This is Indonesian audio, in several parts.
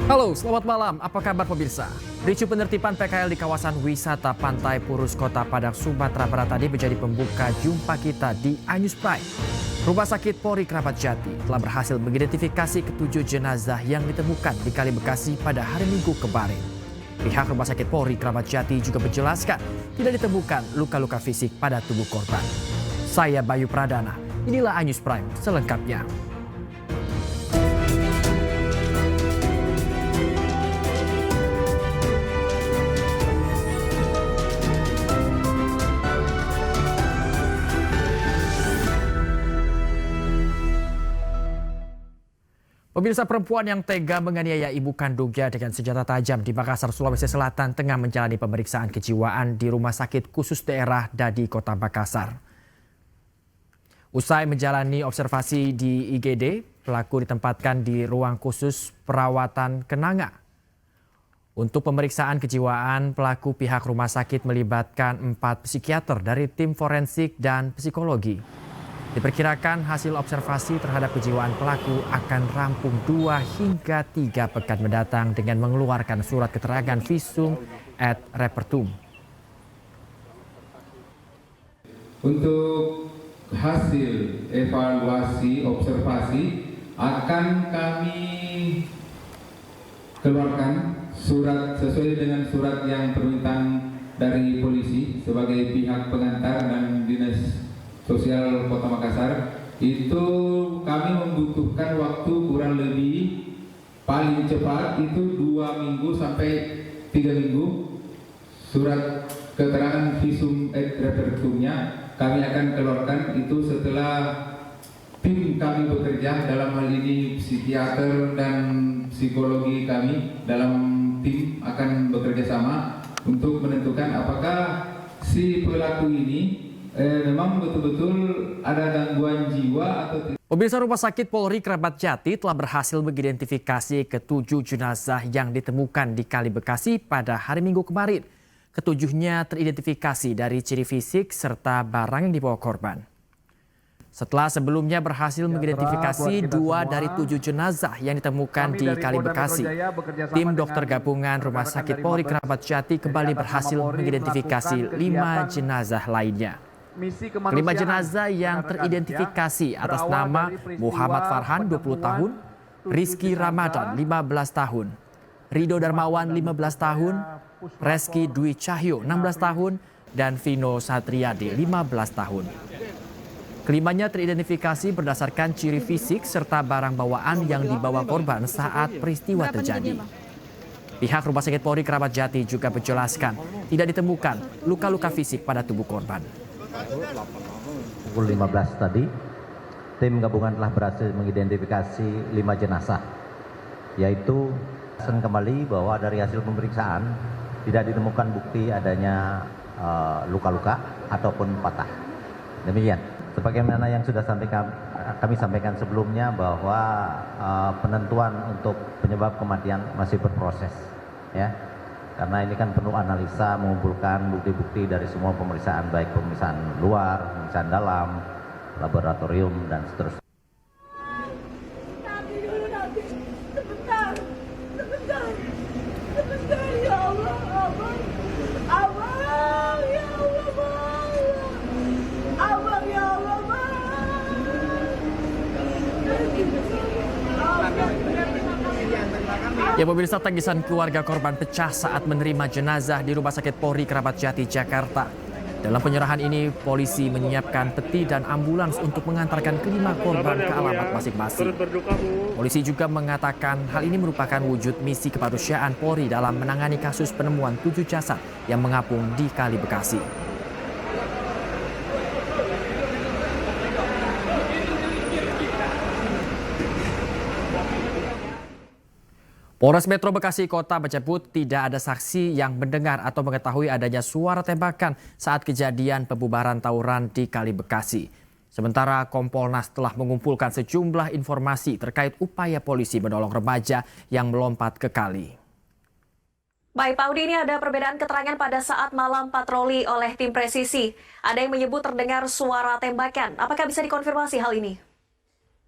Halo, selamat malam. Apa kabar pemirsa? Ricu penertiban PKL di kawasan wisata Pantai Purus Kota Padang, Sumatera Barat tadi menjadi pembuka jumpa kita di Anyus Prime. Rumah Sakit Polri Kramat Jati telah berhasil mengidentifikasi ketujuh jenazah yang ditemukan di Kali Bekasi pada hari Minggu kemarin. Pihak Rumah Sakit Polri Kramat Jati juga menjelaskan tidak ditemukan luka-luka fisik pada tubuh korban. Saya Bayu Pradana, inilah Anyus Prime selengkapnya. Pemirsa, perempuan yang tega menganiaya ibu kandungnya dengan senjata tajam di Makassar, Sulawesi Selatan tengah menjalani pemeriksaan kejiwaan di Rumah Sakit Khusus Daerah Dadi Kota Makassar. Usai menjalani observasi di IGD, pelaku ditempatkan di ruang khusus perawatan kenanga. Untuk pemeriksaan kejiwaan, pelaku pihak rumah sakit melibatkan 4 psikiater dari tim forensik dan psikologi. Diperkirakan hasil observasi terhadap kejiwaan pelaku akan rampung 2 hingga 3 pekan mendatang dengan mengeluarkan surat keterangan visum et repertum. Untuk hasil evaluasi observasi akan kami keluarkan surat sesuai dengan surat yang permintaan dari polisi sebagai pihak pengantar dan dinas sosial Kota Makassar. Itu kami membutuhkan waktu kurang lebih paling cepat itu 2 minggu sampai 3 minggu. Surat keterangan visum et repertumnya kami akan keluarkan itu setelah tim kami bekerja, dalam hal ini psikiater dan psikologi kami dalam tim akan bekerja sama untuk menentukan apakah si pelaku ini memang betul-betul ada gangguan jiwa atau tidak. Pemirsa, Rumah Sakit Polri Kramat Jati telah berhasil mengidentifikasi ketujuh jenazah yang ditemukan di Kali Bekasi pada hari Minggu kemarin. Ketujuhnya teridentifikasi dari ciri fisik serta barang yang dibawa korban. Setelah sebelumnya berhasil mengidentifikasi 2 dari 7 jenazah yang ditemukan di Kali Bekasi, tim dokter gabungan Rumah Sakit Polri Kramat Jati kembali berhasil mengidentifikasi 5 jenazah lainnya. 5 jenazah yang teridentifikasi atas nama Muhammad Farhan 20 tahun, Rizky Ramadan 15 tahun, Rido Darmawan 15 tahun, Reski Dwi Cahyo 16 tahun, dan Vino Satriadi 15 tahun. Kelimanya teridentifikasi berdasarkan ciri fisik serta barang bawaan yang dibawa korban saat peristiwa terjadi. Pihak Rumah Sakit Polri Kramat Jati juga menjelaskan tidak ditemukan luka-luka fisik pada tubuh korban. Pukul 15 tadi, tim gabungan telah berhasil mengidentifikasi 5 jenazah, yaitu kembali bahwa dari hasil pemeriksaan tidak ditemukan bukti adanya luka-luka ataupun patah. Demikian. Sebagaimana yang sudah kami sampaikan sebelumnya bahwa penentuan untuk penyebab kematian masih berproses, ya. Karena ini kan penuh analisa, mengumpulkan bukti-bukti dari semua pemeriksaan, baik pemeriksaan luar, pemeriksaan dalam, laboratorium, dan seterusnya. Ya pemirsa, tangisan keluarga korban pecah saat menerima jenazah di Rumah Sakit Polri Kramat Jati, Jakarta. Dalam penyerahan ini, polisi menyiapkan peti dan ambulans untuk mengantarkan kelima korban ke alamat masing-masing. Polisi juga mengatakan hal ini merupakan wujud misi kemanusiaan Polri dalam menangani kasus penemuan 7 jasad yang mengapung di Kali Bekasi. Polres Metro Bekasi Kota menyebut tidak ada saksi yang mendengar atau mengetahui adanya suara tembakan saat kejadian pembubaran tawuran di Kali Bekasi. Sementara Kompolnas telah mengumpulkan sejumlah informasi terkait upaya polisi menolong remaja yang melompat ke kali. Baik, Pak Audi, ini ada perbedaan keterangan pada saat malam patroli oleh tim presisi. Ada yang menyebut terdengar suara tembakan. Apakah bisa dikonfirmasi hal ini?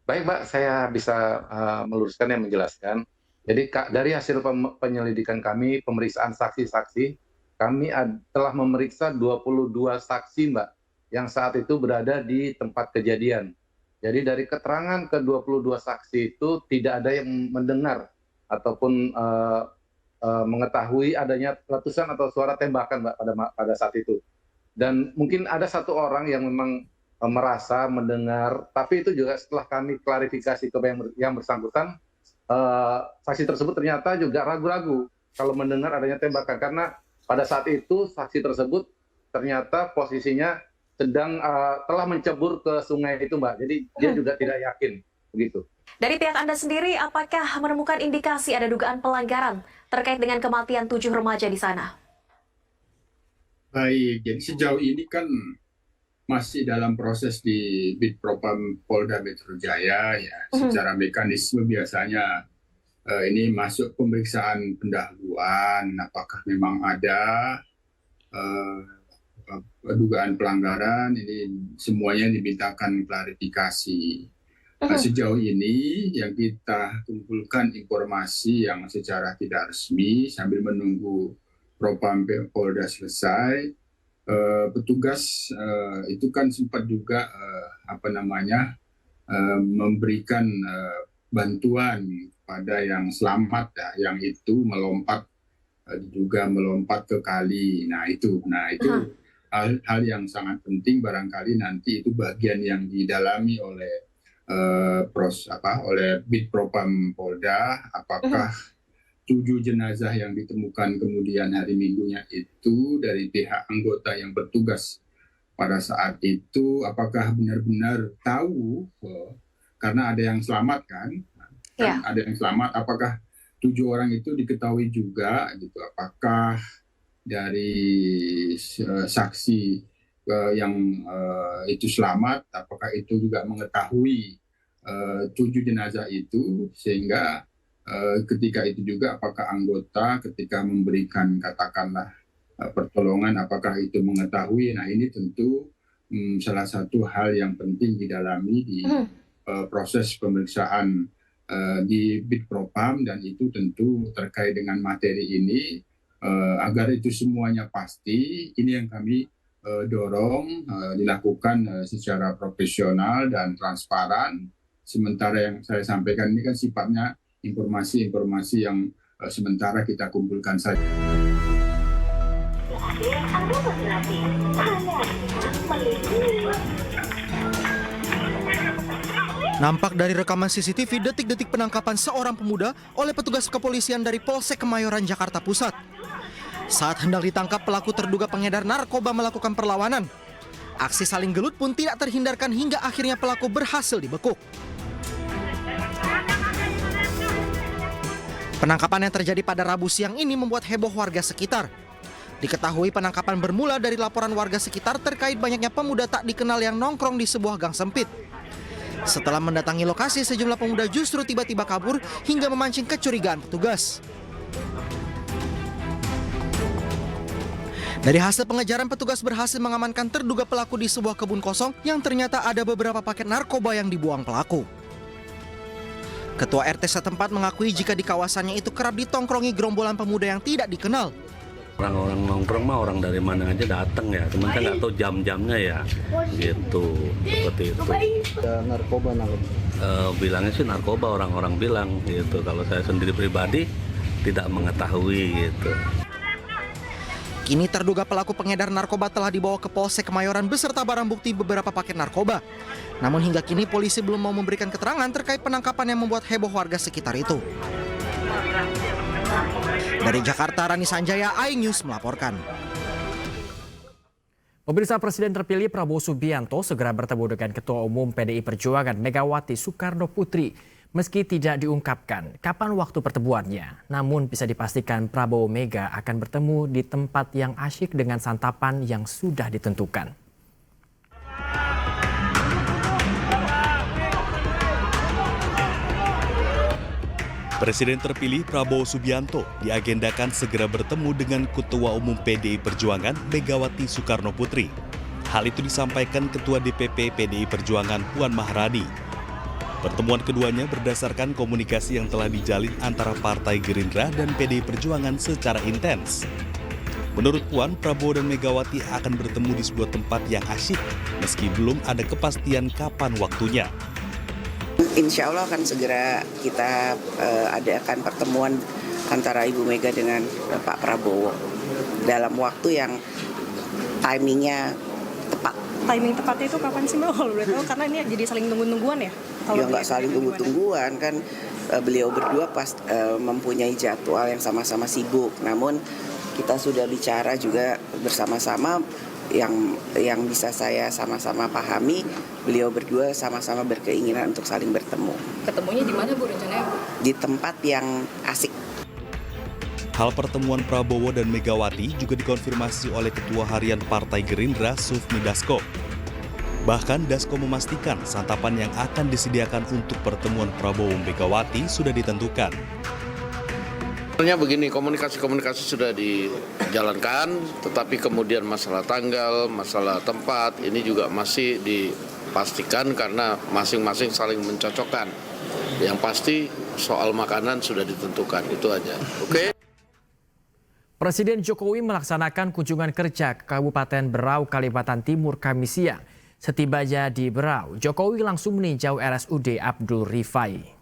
Baik, Mbak, saya bisa meluruskan dan menjelaskan. Jadi dari hasil penyelidikan kami, pemeriksaan saksi-saksi, kami telah memeriksa 22 saksi, Mbak, yang saat itu berada di tempat kejadian. Jadi dari keterangan ke-22 saksi itu tidak ada yang mendengar ataupun mengetahui adanya letusan atau suara tembakan, Mbak, pada saat itu. Dan mungkin ada satu orang yang memang merasa mendengar, tapi itu juga setelah kami klarifikasi ke yang bersangkutan, saksi tersebut ternyata juga ragu-ragu kalau mendengar adanya tembakan, karena pada saat itu saksi tersebut ternyata posisinya telah mencebur ke sungai itu, Mbak. Jadi dia juga tidak yakin begitu. Dari pihak Anda sendiri, apakah menemukan indikasi ada dugaan pelanggaran terkait dengan kematian 7 remaja di sana? Baik, jadi sejauh ini kan masih dalam proses di Bitpropam Polda Metro Jaya ya. Secara mekanisme biasanya ini masuk pemeriksaan pendahuluan, apakah memang ada dugaan pelanggaran, ini semuanya dimintakan klarifikasi. Nah, sejauh ini yang kita kumpulkan informasi yang secara tidak resmi sambil menunggu Propam Polda selesai, petugas itu kan sempat juga memberikan bantuan pada yang selamat ya, yang itu diduga melompat ke kali. Nah itu hal yang sangat penting, barangkali nanti itu bagian yang didalami oleh oleh Bitpropam Polda, apakah 7 jenazah yang ditemukan kemudian hari Minggunya itu dari pihak anggota yang bertugas pada saat itu, apakah benar-benar tahu, karena ada yang selamat kan ada yang selamat, apakah 7 orang itu diketahui juga gitu, apakah dari saksi yang itu selamat, apakah itu juga mengetahui 7 jenazah itu, sehingga ketika itu juga apakah anggota ketika memberikan katakanlah pertolongan apakah itu mengetahui. Nah ini tentu salah satu hal yang penting didalami di proses pemeriksaan di Bitpropam, dan itu tentu terkait dengan materi ini agar itu semuanya pasti. Ini yang kami dorong dilakukan secara profesional dan transparan. Sementara yang saya sampaikan ini kan sifatnya informasi-informasi yang sementara kita kumpulkan saja. Nampak dari rekaman CCTV detik-detik penangkapan seorang pemuda oleh petugas kepolisian dari Polsek Kemayoran, Jakarta Pusat. Saat hendak ditangkap, pelaku terduga pengedar narkoba melakukan perlawanan. Aksi saling gelut pun tidak terhindarkan hingga akhirnya pelaku berhasil dibekuk. Penangkapan yang terjadi pada Rabu siang ini membuat heboh warga sekitar. Diketahui penangkapan bermula dari laporan warga sekitar terkait banyaknya pemuda tak dikenal yang nongkrong di sebuah gang sempit. Setelah mendatangi lokasi, sejumlah pemuda justru tiba-tiba kabur hingga memancing kecurigaan petugas. Dari hasil pengejaran, petugas berhasil mengamankan terduga pelaku di sebuah kebun kosong yang ternyata ada beberapa paket narkoba yang dibuang pelaku. Ketua RT setempat mengakui jika di kawasannya itu kerap ditongkrongi gerombolan pemuda yang tidak dikenal. Orang-orang nongkrong mah orang dari mana aja datang ya, cuman kan nggak tahu jam-jamnya ya, gitu, seperti itu. Narkoba bilangnya sih narkoba, orang-orang bilang gitu. Kalau saya sendiri pribadi tidak mengetahui gitu. Kini terduga pelaku pengedar narkoba telah dibawa ke Polsek Kemayoran beserta barang bukti beberapa paket narkoba. Namun hingga kini polisi belum mau memberikan keterangan terkait penangkapan yang membuat heboh warga sekitar itu. Dari Jakarta, Rani Sanjaya, iNews melaporkan. Pemirsa, Presiden terpilih Prabowo Subianto segera bertemu dengan Ketua Umum PDI Perjuangan Megawati Soekarno Putri. Meski tidak diungkapkan kapan waktu pertemuannya, namun bisa dipastikan Prabowo Mega akan bertemu di tempat yang asyik dengan santapan yang sudah ditentukan. Presiden terpilih Prabowo Subianto diagendakan segera bertemu dengan Ketua Umum PDI Perjuangan Megawati Soekarno Putri. Hal itu disampaikan Ketua DPP PDI Perjuangan Puan Maharani. Pertemuan keduanya berdasarkan komunikasi yang telah dijalin antara Partai Gerindra dan PDI Perjuangan secara intens. Menurut Puan, Prabowo dan Megawati akan bertemu di sebuah tempat yang asyik, meski belum ada kepastian kapan waktunya. Insya Allah akan segera kita adakan pertemuan antara Ibu Mega dengan Pak Prabowo dalam waktu yang timingnya tepat. Timing tepatnya itu kapan sih Mbak? Kalau boleh tahu, karena ini jadi saling tunggu-tungguan ya? Ya nggak saling tunggu-tungguan kan, beliau berdua mempunyai jadwal yang sama-sama sibuk. Namun kita sudah bicara juga bersama-sama yang bisa saya sama-sama pahami, beliau berdua sama-sama berkeinginan untuk saling bertemu. Ketemunya di mana Bu rencananya? Di tempat yang asik. Hal pertemuan Prabowo dan Megawati juga dikonfirmasi oleh Ketua Harian Partai Gerindra, Sufmi Dasko. Bahkan Dasko memastikan santapan yang akan disediakan untuk pertemuan Prabowo Megawati sudah ditentukan. Sebenarnya begini, komunikasi sudah dijalankan, tetapi kemudian masalah tanggal, masalah tempat, ini juga masih dipastikan karena masing-masing saling mencocokkan. Yang pasti soal makanan sudah ditentukan, itu aja. Oke? Presiden Jokowi melaksanakan kunjungan kerja ke Kabupaten Berau, Kalimantan Timur, Kamis siang. Setibanya di Berau, Jokowi langsung meninjau RSUD Abdul Rifai.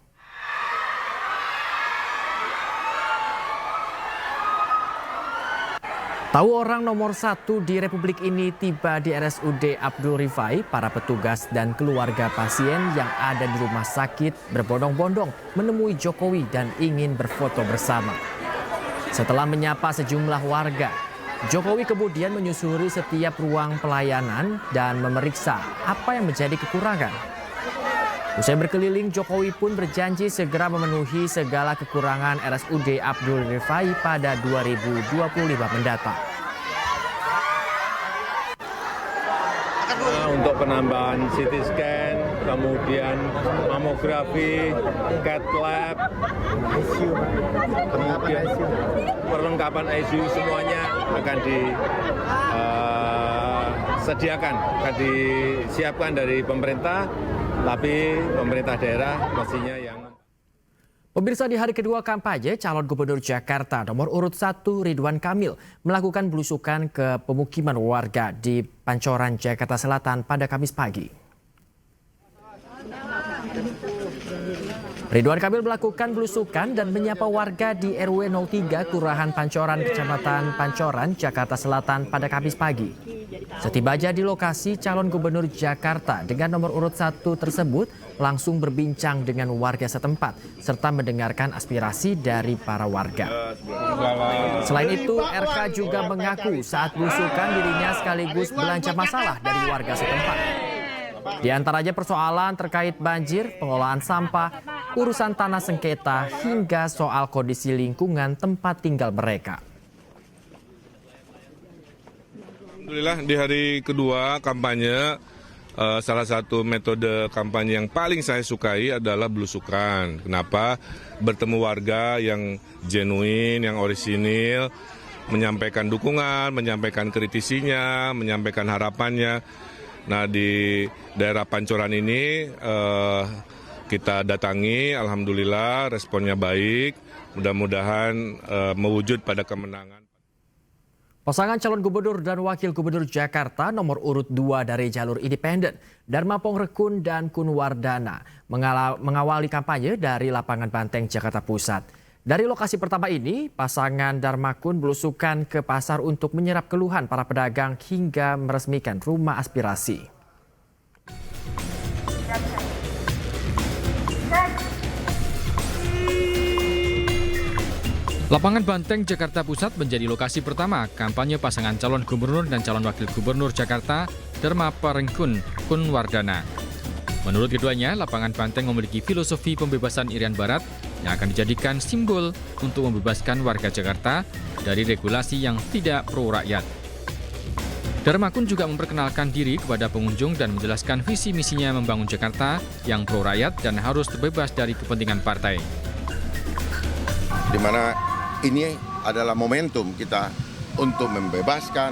Tahu orang nomor 1 di Republik ini tiba di RSUD Abdul Rifai, para petugas dan keluarga pasien yang ada di rumah sakit berbondong-bondong menemui Jokowi dan ingin berfoto bersama. Setelah menyapa sejumlah warga, Jokowi kemudian menyusuri setiap ruang pelayanan dan memeriksa apa yang menjadi kekurangan. Usai berkeliling, Jokowi pun berjanji segera memenuhi segala kekurangan RSUD Abdul Rifai pada 2025 mendatang. Untuk penambahan CT scan, kemudian mamografi, CAT lab, kemudian perlengkapan ICU semuanya akan disediakan, akan disiapkan dari pemerintah. Tapi pemerintah daerah pastinya yang... Pemirsa, di hari kedua kampanye, calon gubernur Jakarta nomor urut 1 Ridwan Kamil melakukan belusukan ke pemukiman warga di Pancoran, Jakarta Selatan pada Kamis pagi. Ridwan Kamil melakukan belusukan dan menyapa warga di RW 03 Kelurahan Pancoran, Kecamatan Pancoran, Jakarta Selatan pada Kamis pagi. Setibanya di lokasi, calon gubernur Jakarta dengan nomor urut 1 tersebut langsung berbincang dengan warga setempat serta mendengarkan aspirasi dari para warga. Selain itu, RK juga mengaku saat belusukan dirinya sekaligus belanja masalah dari warga setempat. Di antaranya persoalan terkait banjir, pengelolaan sampah, urusan tanah sengketa, hingga soal kondisi lingkungan tempat tinggal mereka. Alhamdulillah di hari kedua kampanye, salah satu metode kampanye yang paling saya sukai adalah belusukan. Kenapa? Bertemu warga yang genuine, yang orisinil, menyampaikan dukungan, menyampaikan kritisinya, menyampaikan harapannya. Nah, di daerah Pancoran ini kita datangi, alhamdulillah responnya baik, mudah-mudahan mewujud pada kemenangan. Pasangan calon gubernur dan wakil gubernur Jakarta nomor urut 2 dari jalur independen, Dharma Pongrekun dan Kun Wardana, mengawali kampanye dari lapangan Banteng, Jakarta Pusat. Dari lokasi pertama ini, pasangan Dharma Kun belusukan ke pasar untuk menyerap keluhan para pedagang hingga meresmikan rumah aspirasi. Lapangan Banteng, Jakarta Pusat menjadi lokasi pertama kampanye pasangan calon gubernur dan calon wakil gubernur Jakarta, Dharma Pongrekun, Kun Wardana. Menurut keduanya, lapangan Banteng memiliki filosofi pembebasan Irian Barat yang akan dijadikan simbol untuk membebaskan warga Jakarta dari regulasi yang tidak pro rakyat. Dharma Kun juga memperkenalkan diri kepada pengunjung dan menjelaskan visi misinya membangun Jakarta yang pro rakyat dan harus terbebas dari kepentingan partai. Di mana ini adalah momentum kita untuk membebaskan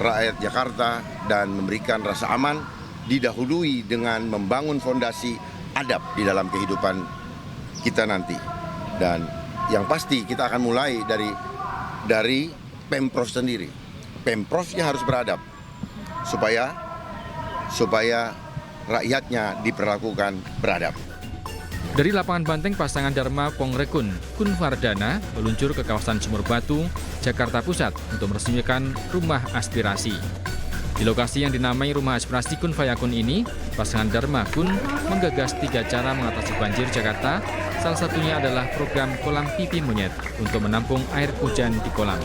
rakyat Jakarta dan memberikan rasa aman, didahului dengan membangun fondasi adab di dalam kehidupan kita nanti. Dan yang pasti kita akan mulai dari Pemprov sendiri. Pemprovnya harus beradab supaya rakyatnya diperlakukan beradab. Dari lapangan banteng pasangan Dharma Pongrekun, Kun Wardana meluncur ke kawasan Sumur Batu, Jakarta Pusat untuk meresmikan Rumah Aspirasi. Di lokasi yang dinamai Rumah Aspirasi Kun Fayakun ini, pasangan Dharma Kun menggagas 3 cara mengatasi banjir Jakarta. Salah satunya adalah program kolam pipi monyet untuk menampung air hujan di kolam.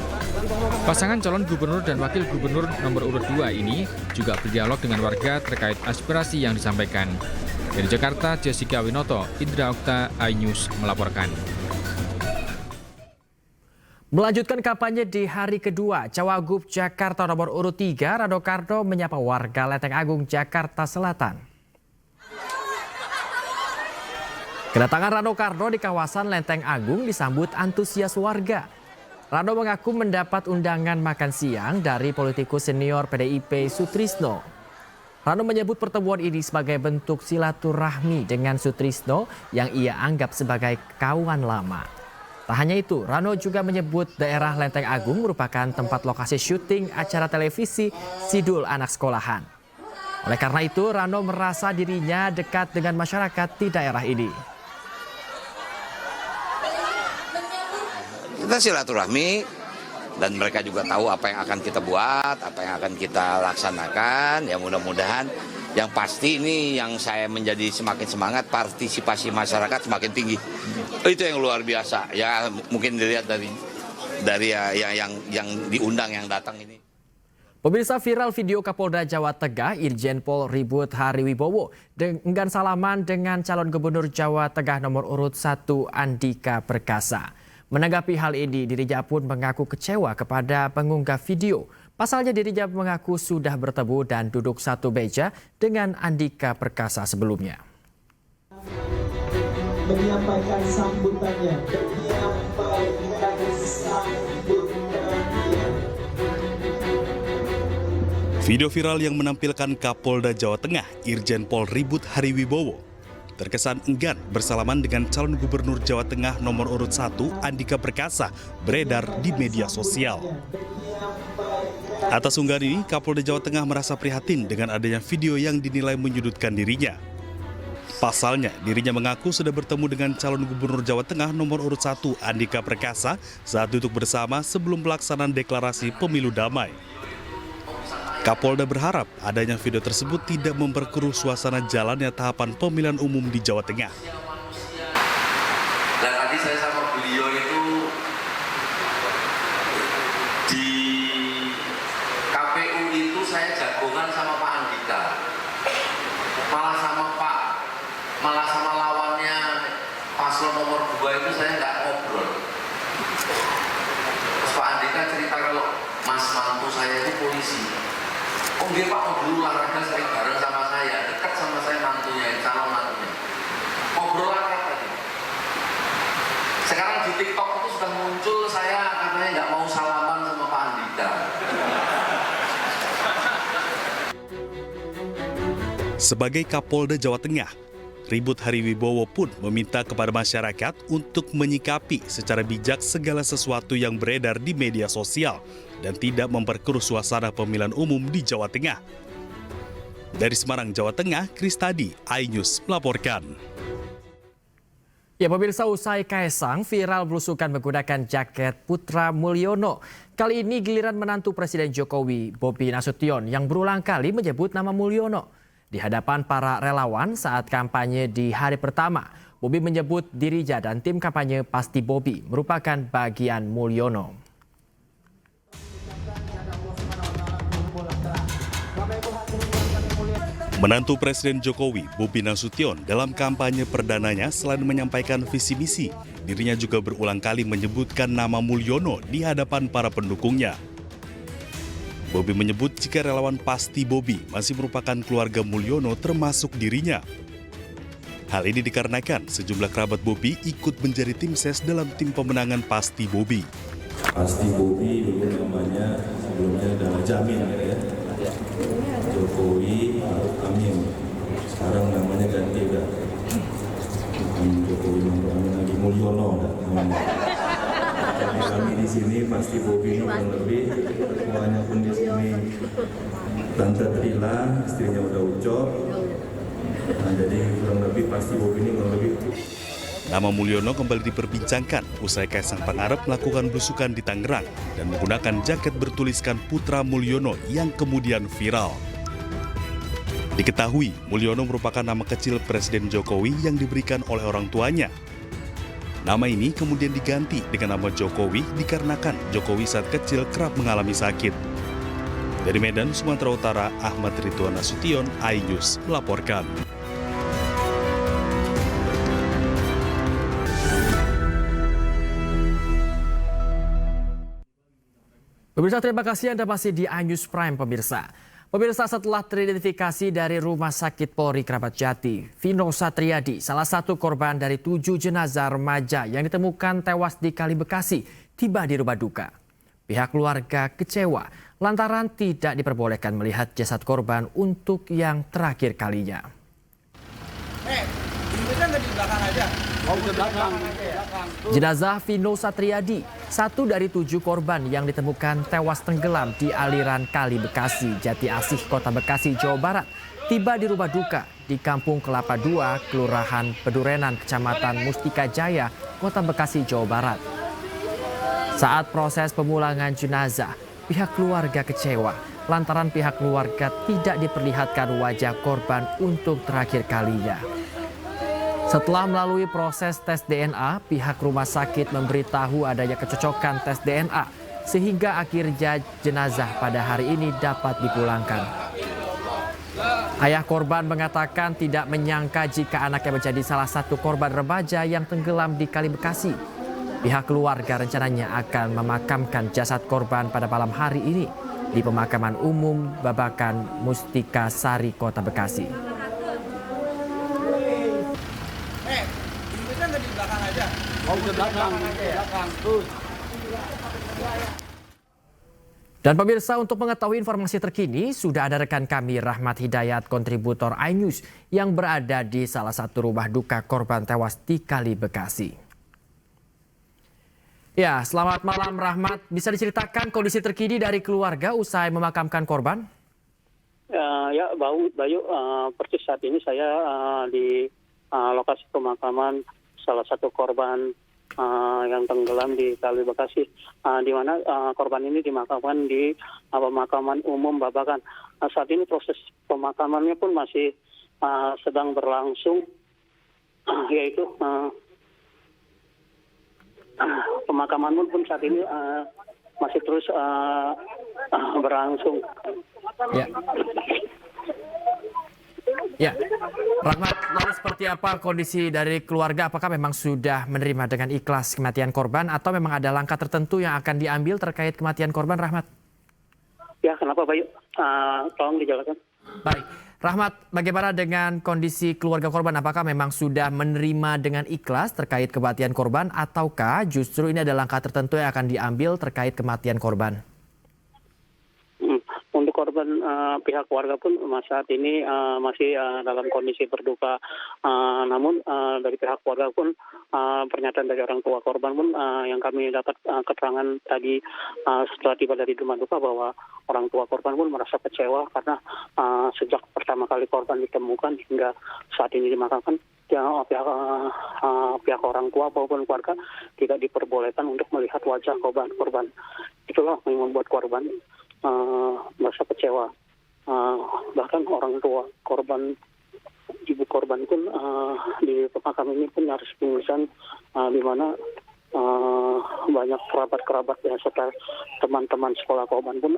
Pasangan calon gubernur dan wakil gubernur nomor urut 2 ini juga berdialog dengan warga terkait aspirasi yang disampaikan. Dari Jakarta, Jessica Winoto, Indra Okta, iNews melaporkan. Melanjutkan kampanye di hari kedua, Cawagup Jakarta nomor urut 3, Rano Karno menyapa warga Lenteng Agung, Jakarta Selatan. Kedatangan Rano Karno di kawasan Lenteng Agung disambut antusias warga. Rano mengaku mendapat undangan makan siang dari politikus senior PDIP Sutrisno. Rano menyebut pertemuan ini sebagai bentuk silaturahmi dengan Sutrisno yang ia anggap sebagai kawan lama. Tak hanya itu, Rano juga menyebut daerah Lenteng Agung merupakan tempat lokasi syuting acara televisi Sidul Anak Sekolahan. Oleh karena itu, Rano merasa dirinya dekat dengan masyarakat di daerah ini. Kita silaturahmi dan mereka juga tahu apa yang akan kita buat, apa yang akan kita laksanakan. Ya mudah-mudahan yang pasti ini yang saya menjadi semakin semangat, partisipasi masyarakat semakin tinggi. Itu yang luar biasa. Ya mungkin dilihat dari yang diundang yang datang ini. Pemirsa, viral video Kapolda Jawa Tengah Irjen Pol Ribut Hariwibowo enggan salaman dengan calon gubernur Jawa Tengah nomor urut 1 Andika Perkasa. Menanggapi hal ini, dirinya pun mengaku kecewa kepada pengunggah video. Pasalnya dirinya mengaku sudah bertemu dan duduk satu meja dengan Andika Perkasa sebelumnya. Menyampaikan sambutannya. Video viral yang menampilkan Kapolda Jawa Tengah Irjen Pol Ribut Hariwibowo terkesan enggan bersalaman dengan calon gubernur Jawa Tengah nomor urut 1 Andika Perkasa beredar di media sosial. Atas unggahan ini, Kapolda Jawa Tengah merasa prihatin dengan adanya video yang dinilai menyudutkan dirinya. Pasalnya, dirinya mengaku sudah bertemu dengan calon gubernur Jawa Tengah nomor urut 1 Andika Perkasa saat duduk bersama sebelum pelaksanaan deklarasi pemilu damai. Kapolda berharap adanya video tersebut tidak memperkeruh suasana jalannya tahapan pemilihan umum di Jawa Tengah. Dan tadi saya sama beliau itu di KPU itu saya jagongan sama Pak Andika, malah sama lawannya paslon nomor 2 itu saya nggak ngobrol. Terus Pak Andika cerita kalau mas mantu saya itu polisi. Oh dia Pak, dulu olahraga sering bareng sama saya, dekat sama saya mantunya, calon mantunya. Ngobrol akrab tadi. Sekarang di TikTok itu sudah muncul saya katanya nggak mau salaman sama Pak Andika. Sebagai Kapolda Jawa Tengah, Ribut Hariwibowo pun meminta kepada masyarakat untuk menyikapi secara bijak segala sesuatu yang beredar di media sosial dan tidak memperkeruh suasana pemilihan umum di Jawa Tengah. Dari Semarang, Jawa Tengah, Kristadi, iNews melaporkan. Ya pemirsa, usai Kaesang viral belusukan menggunakan jaket Putra Mulyono. Kali ini giliran menantu Presiden Jokowi, Bobi Nasution, yang berulang kali menyebut nama Mulyono. Di hadapan para relawan saat kampanye di hari pertama, Bobi menyebut dirinya dan tim kampanye Pasti Bobi merupakan bagian Mulyono. Menantu Presiden Jokowi, Bobi Nasution, dalam kampanye perdananya selain menyampaikan visi misi, dirinya juga berulang kali menyebutkan nama Mulyono di hadapan para pendukungnya. Bobi menyebut jika relawan Pasti Bobi masih merupakan keluarga Mulyono termasuk dirinya. Hal ini dikarenakan sejumlah kerabat Bobi ikut menjadi tim ses dalam tim pemenangan Pasti Bobi. Pasti Bobi dulu namanya sebelumnya adalah Jamin ya. Jokowi Maruf Amin. Sekarang namanya ganti udah Jokowi Maruf Lagi Mulyono. Kami di sini pasti Bobi ini kurang lebih semuanya pun di sini Tante Trila, istrinya udah Ucok. Nah, jadi kurang lebih pasti Bobi ini kurang lebih. Nama Mulyono kembali diperbincangkan usai Kaisang Pangarep melakukan belusukan di Tangerang dan menggunakan jaket bertuliskan Putra Mulyono yang kemudian viral. Diketahui, Mulyono merupakan nama kecil Presiden Jokowi yang diberikan oleh orang tuanya. Nama ini kemudian diganti dengan nama Jokowi dikarenakan Jokowi saat kecil kerap mengalami sakit. Dari Medan, Sumatera Utara, Ahmad Ridwan Nasution, iNews melaporkan. Pemirsa, terima kasih Anda masih di iNews Prime, pemirsa. Pemirsa, setelah teridentifikasi dari Rumah Sakit Polri Kramat Jati, Vino Satriadi, salah satu korban dari 7 jenazah remaja yang ditemukan tewas di Kali Bekasi, tiba di rumah duka. Pihak keluarga kecewa lantaran tidak diperbolehkan melihat jasad korban untuk yang terakhir kalinya. Jenazah Vino Satriadi, satu dari 7 korban yang ditemukan tewas tenggelam di aliran Kali Bekasi, Jati Asih, Kota Bekasi, Jawa Barat, tiba di rumah duka di Kampung Kelapa II, Kelurahan Pedurenan, Kecamatan Mustika Jaya, Kota Bekasi, Jawa Barat. Saat proses pemulangan jenazah, pihak keluarga kecewa lantaran pihak keluarga tidak diperlihatkan wajah korban untuk terakhir kalinya. Setelah melalui proses tes DNA, pihak rumah sakit memberitahu adanya kecocokan tes DNA sehingga akhirnya jenazah pada hari ini dapat dipulangkan. Ayah korban mengatakan tidak menyangka jika anaknya menjadi salah satu korban remaja yang tenggelam di Kali Bekasi. Pihak keluarga rencananya akan memakamkan jasad korban pada malam hari ini di pemakaman umum Babakan Mustika Sari, Kota Bekasi. Dan pemirsa, untuk mengetahui informasi terkini, sudah ada rekan kami Rahmat Hidayat, kontributor iNews yang berada di salah satu rumah duka korban tewas di Kali Bekasi. Ya, selamat malam Rahmat. Bisa diceritakan kondisi terkini dari keluarga usai memakamkan korban? Ya, Bayu, persis saat ini saya di lokasi pemakaman salah satu korban yang tenggelam di Kali Bekasi, di mana korban ini dimakamkan di pemakaman umum Babakan. Saat ini proses pemakamannya pun masih sedang berlangsung, yaitu pemakaman pun saat ini masih terus berlangsung. Ya. Ya, Rahmat, lalu seperti apa kondisi dari keluarga? Apakah memang sudah menerima dengan ikhlas kematian korban atau memang ada langkah tertentu yang akan diambil terkait kematian korban, Rahmat? Ya, kenapa Bayu? Tolong dijelaskan. Baik, Rahmat, bagaimana dengan kondisi keluarga korban? Apakah memang sudah menerima dengan ikhlas terkait kematian korban ataukah justru ini ada langkah tertentu yang akan diambil terkait kematian korban? Untuk korban, pihak keluarga pun saat ini masih dalam kondisi berduka. Namun dari pihak keluarga pun pernyataan dari orang tua korban pun yang kami dapat keterangan tadi setelah tiba dari rumah duka bahwa orang tua korban pun merasa kecewa karena sejak pertama kali korban ditemukan hingga saat ini dimakamkan, pihak orang tua maupun keluarga tidak diperbolehkan untuk melihat wajah korban. Itulah yang membuat korban merasa kecewa. Bahkan orang tua korban, ibu korban pun di pemakaman ini pun harus pingsan, di mana banyak kerabat-kerabat ya, serta teman-teman sekolah korban pun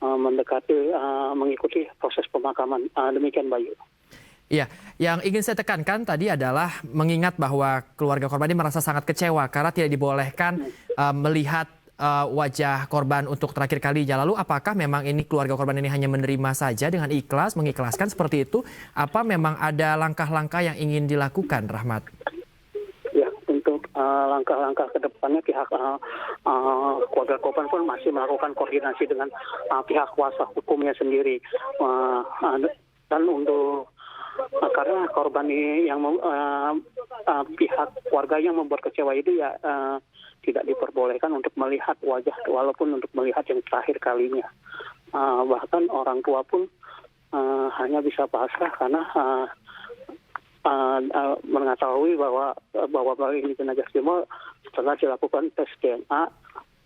mendekati, mengikuti proses pemakaman. Demikian Bayu. Iya, yang ingin saya tekankan tadi adalah mengingat bahwa keluarga korban ini merasa sangat kecewa karena tidak dibolehkan melihat wajah korban untuk terakhir kalinya. Lalu apakah memang ini keluarga korban ini hanya menerima saja dengan ikhlas, mengikhlaskan seperti itu? Apa memang ada langkah-langkah yang ingin dilakukan, Rahmat? Ya, untuk langkah-langkah ke depannya pihak keluarga korban pun masih melakukan koordinasi dengan pihak kuasa hukumnya sendiri. Dan untuk karena korban ini yang pihak warga yang membuat kecewa itu ya tidak diperbolehkan untuk melihat wajah, walaupun untuk melihat yang terakhir kalinya. Bahkan orang tua pun hanya bisa pasrah karena mengetahui bahwa ini jenazah semua setelah dilakukan tes DNA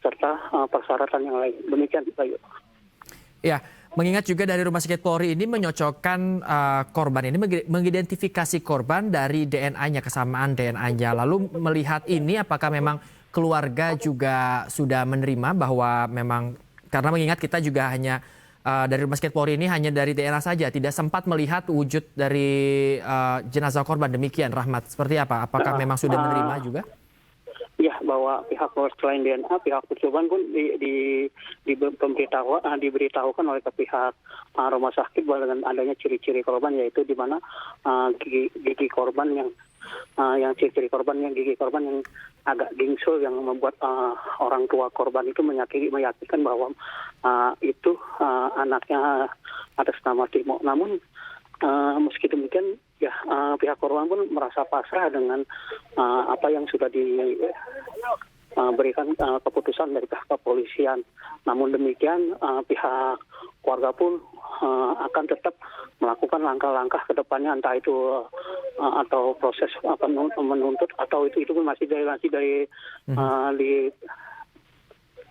serta persyaratan yang lain. Demikian, Bayu. Ya, mengingat juga dari Rumah Sakit Polri ini menyocokkan korban ini, mengidentifikasi korban dari DNA-nya, kesamaan DNA-nya. Lalu melihat ini apakah memang keluarga juga sudah menerima bahwa memang, karena mengingat kita juga hanya dari Rumah Sakit Polri ini hanya dari DNA saja, tidak sempat melihat wujud dari jenazah korban. Demikian, Rahmat. Seperti apa? Apakah memang sudah menerima juga? Ya, bahwa pihak selain DNA, pihak percobaan pun diberitahukan oleh pihak rumah sakit bahwa dengan adanya ciri-ciri korban, yaitu di mana gigi korban yang ciri-ciri korban yang gigi korban yang agak gingsul yang membuat orang tua korban itu meyakinkan bahwa itu anaknya atas nama Timo. Namun meski demikian, ya pihak korban pun merasa pasrah dengan apa yang sudah diberikan keputusan dari pihak kepolisian. Namun demikian, pihak keluarga pun akan tetap melakukan langkah-langkah ke depannya, entah itu atau proses menuntut atau itu pun masih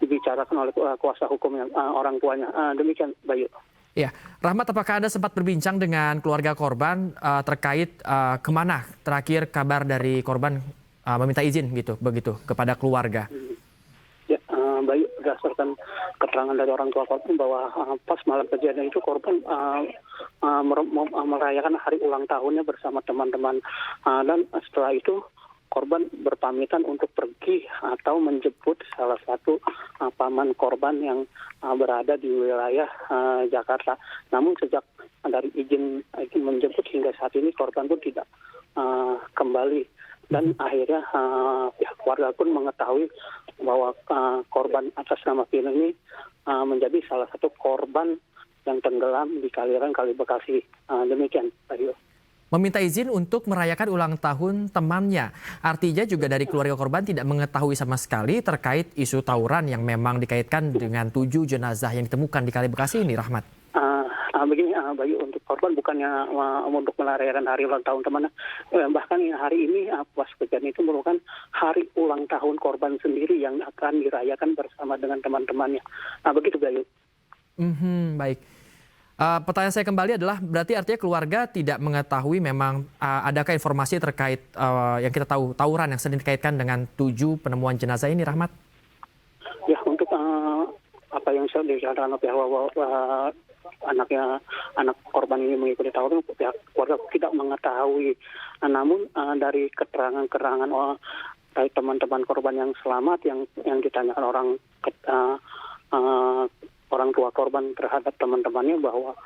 dibicarakan oleh kuasa hukum orang tuanya. Demikian, Bayu. Ya, Rahmat, apakah Anda sempat berbincang dengan keluarga korban terkait kemana terakhir kabar dari korban meminta izin begitu kepada keluarga? Ya, Bayu, berdasarkan keterangan dari orang tua korban bahwa pas malam kejadian itu korban merayakan hari ulang tahunnya bersama teman-teman, dan setelah itu korban berpamitan untuk pergi atau menjemput salah satu paman korban yang berada di wilayah Jakarta. Namun sejak dari izin menjemput hingga saat ini korban pun tidak kembali, dan akhirnya pihak keluarga pun mengetahui bahwa korban atas nama Vino ini menjadi salah satu korban yang tenggelam di Kaliran Kali Bekasi. Demikian, Pak Rio. Meminta izin untuk merayakan ulang tahun temannya. Artinya juga dari keluarga korban tidak mengetahui sama sekali terkait isu tawuran yang memang dikaitkan dengan 7 jenazah yang ditemukan di Kali Bekasi ini, Rahmat. Begini, Bayu, untuk korban bukannya untuk merayakan hari ulang tahun temannya. Bahkan hari ini pas kejadian itu merupakan hari ulang tahun korban sendiri yang akan dirayakan bersama dengan teman-temannya. Begitu, Bayu. Baik. Pertanyaan saya kembali adalah berarti artinya keluarga tidak mengetahui memang adakah informasi terkait yang kita tahu tawuran yang sering dikaitkan dengan 7 penemuan jenazah ini, Rahmat? Ya, untuk apa yang saya dikatakan pihak anak korban ini mengikuti tawuran, pihak keluarga tidak mengetahui. Namun dari keterangan dari teman-teman korban yang selamat yang ditanyakan orang tua korban terhadap teman-temannya bahwa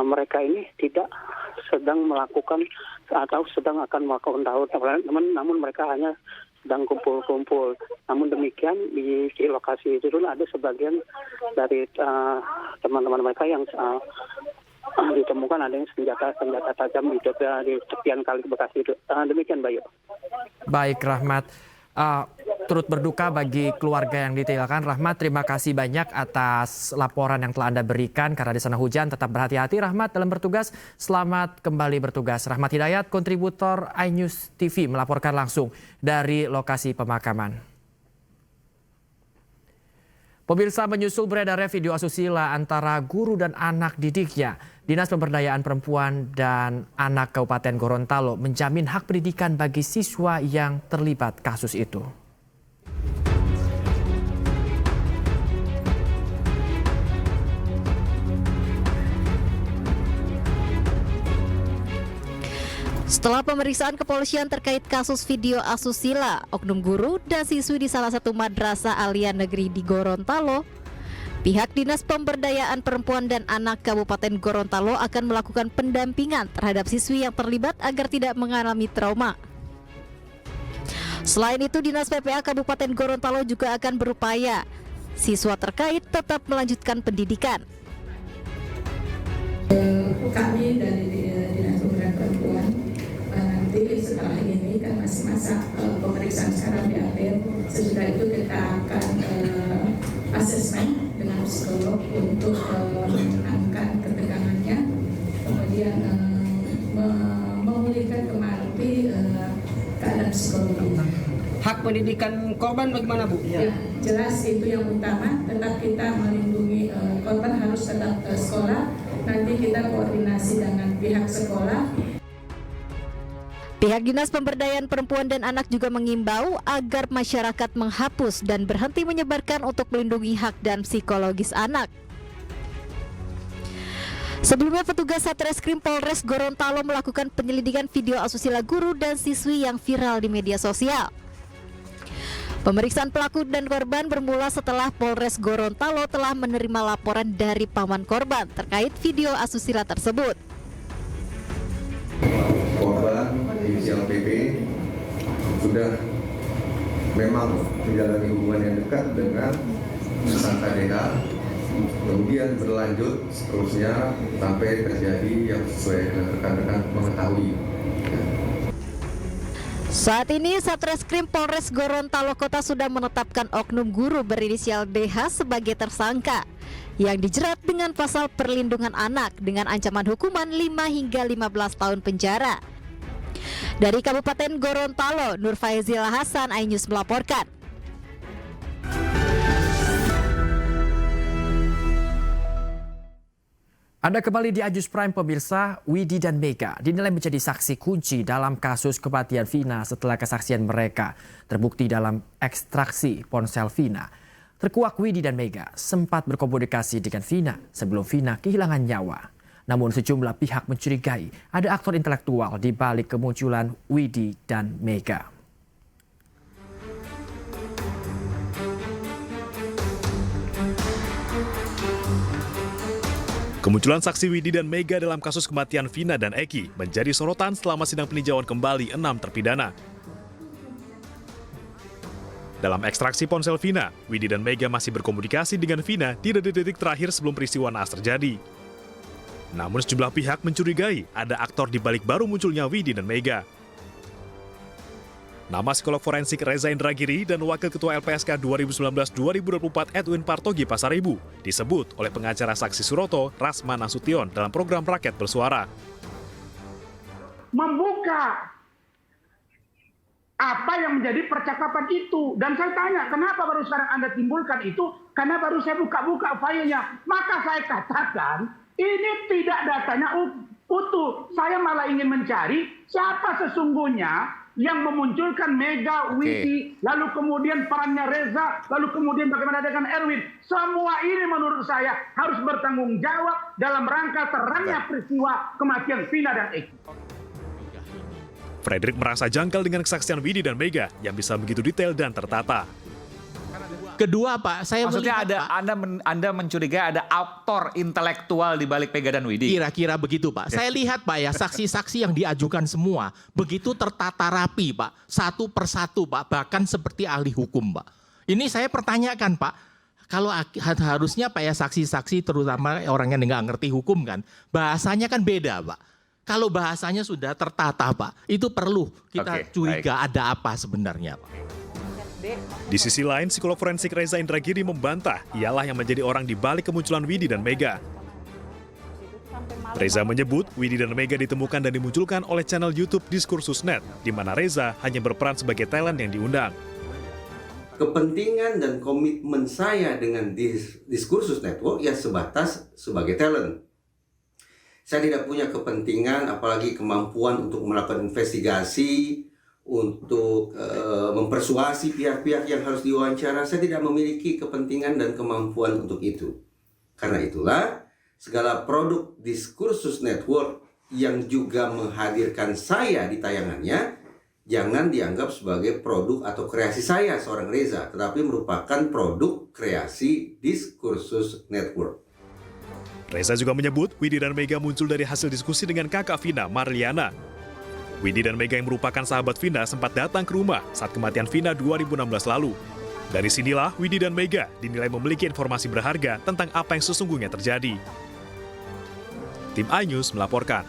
mereka ini tidak sedang melakukan atau sedang akan melakukan tawuran, namun mereka hanya sedang kumpul-kumpul. Namun demikian di lokasi itu ada sebagian dari teman-teman mereka yang ditemukan adanya senjata tajam di tepian Kali Bekasi itu. Demikian, Bayu. Baik, Rahmat. Turut berduka bagi keluarga yang ditinggalkan. Rahmat, terima kasih banyak atas laporan yang telah Anda berikan. Karena di sana hujan, tetap berhati-hati, Rahmat, dalam bertugas. Selamat kembali bertugas. Rahmat Hidayat, kontributor iNews TV, melaporkan langsung dari lokasi pemakaman. Pemirsa, menyusul beredarnya video asusila antara guru dan anak didiknya, Dinas Pemberdayaan Perempuan dan Anak Kabupaten Gorontalo menjamin hak pendidikan bagi siswa yang terlibat kasus itu. Setelah pemeriksaan kepolisian terkait kasus video asusila oknum guru dan siswi di salah satu madrasah aliyah negeri di Gorontalo, pihak Dinas Pemberdayaan Perempuan dan Anak Kabupaten Gorontalo akan melakukan pendampingan terhadap siswi yang terlibat agar tidak mengalami trauma. Selain itu, Dinas PPA Kabupaten Gorontalo juga akan berupaya siswa terkait tetap melanjutkan pendidikan. Kami dari Dinas Pemberdayaan Perempuan masa pemeriksaan sekarang BAP. Sesudah itu kita akan asesmen dengan psikolog untuk menenangkan ketegangannya, kemudian memulihkan kembali keadaan psikologi. Hak pendidikan korban bagaimana, Bu? Ya, jelas itu yang utama. Tetap kita melindungi korban, harus tetap sekolah. Nanti kita koordinasi dengan pihak sekolah. Pihak Dinas Pemberdayaan Perempuan dan Anak juga mengimbau agar masyarakat menghapus dan berhenti menyebarkan untuk melindungi hak dan psikologis anak. Sebelumnya, petugas Satreskrim Polres Gorontalo melakukan penyelidikan video asusila guru dan siswi yang viral di media sosial. Pemeriksaan pelaku dan korban bermula setelah Polres Gorontalo telah menerima laporan dari paman korban terkait video asusila tersebut. Korban inisial PP sudah memang menjalani hubungan yang dekat dengan tersangka DH, kemudian berlanjut seterusnya sampai terjadi yang sesuai dengan rekan-rekan mengetahui. Saat ini Satreskrim Polres Gorontalo Kota sudah menetapkan oknum guru berinisial DH sebagai tersangka yang dijerat dengan pasal perlindungan anak dengan ancaman hukuman 5 hingga 15 tahun penjara. Dari Kabupaten Gorontalo, Nur Faizil Hasan, iNews melaporkan. Anda kembali di iNews Prime, pemirsa. Widi dan Mega dinilai menjadi saksi kunci dalam kasus kematian Vina setelah kesaksian mereka terbukti dalam ekstraksi ponsel Vina. Terkuak Widi dan Mega sempat berkomunikasi dengan Vina sebelum Vina kehilangan nyawa. Namun sejumlah pihak mencurigai ada aktor intelektual di balik kemunculan Widi dan Mega. Kemunculan saksi Widi dan Mega dalam kasus kematian Vina dan Eki menjadi sorotan selama sidang peninjauan kembali 6 terpidana. Dalam ekstraksi ponsel Vina, Widi dan Mega masih berkomunikasi dengan Vina di detik-detik terakhir sebelum peristiwa naas terjadi. Namun sejumlah pihak mencurigai ada aktor di balik baru munculnya Widi dan Mega. Nama psikolog forensik Reza Indragiri dan Wakil Ketua LPSK 2019-2024 Edwin Partogi Pasaribu disebut oleh pengacara saksi Suroto, Rasma Nasution, dalam program Rakyat Bersuara. Membuka apa yang menjadi percakapan itu. Dan saya tanya, kenapa baru sekarang Anda timbulkan itu? Karena baru saya buka-buka filenya. Maka saya katakan, ini tidak datanya utuh. Saya malah ingin mencari siapa sesungguhnya yang memunculkan Mega, Widi, lalu kemudian perannya Reza, lalu kemudian bagaimana dengan Erwin. Semua ini menurut saya harus bertanggung jawab dalam rangka terangnya peristiwa kematian Vina dan Eki. Frederick merasa janggal dengan kesaksian Widi dan Mega yang bisa begitu detail dan tertata. Kedua, Pak, saya maksudnya melihat, Anda mencurigai ada aktor intelektual di balik Mega dan Widi. Kira-kira begitu, Pak. Saya lihat, Pak, ya, saksi-saksi yang diajukan semua begitu tertata rapi, Pak. Satu persatu, Pak, bahkan seperti ahli hukum, Pak. Ini saya pertanyakan, Pak. Kalau harusnya, Pak, ya, saksi-saksi terutama orang yang nggak ngerti hukum kan, bahasanya kan beda, Pak. Kalau bahasanya sudah tertata, Pak, itu perlu kita curiga ada apa sebenarnya, Pak. Di sisi lain, psikolog forensik Reza Indragiri membantah ialah yang menjadi orang di balik kemunculan Widi dan Mega. Reza menyebut Widi dan Mega ditemukan dan dimunculkan oleh channel YouTube Diskursus.net, di mana Reza hanya berperan sebagai talent yang diundang. Kepentingan dan komitmen saya dengan Diskursus Network ya sebatas sebagai talent. Saya tidak punya kepentingan, apalagi kemampuan untuk melakukan investigasi, untuk mempersuasi pihak-pihak yang harus diwawancara. Saya tidak memiliki kepentingan dan kemampuan untuk itu. Karena itulah segala produk Diskursus Network yang juga menghadirkan saya di tayangannya jangan dianggap sebagai produk atau kreasi saya seorang Reza, tetapi merupakan produk kreasi Diskursus Network. Reza juga menyebut Widi dan Mega muncul dari hasil diskusi dengan kakak Vina, Marliana. Widi dan Mega yang merupakan sahabat Vina sempat datang ke rumah saat kematian Vina 2016 lalu. Dari sinilah Widi dan Mega dinilai memiliki informasi berharga tentang apa yang sesungguhnya terjadi. Tim iNews melaporkan.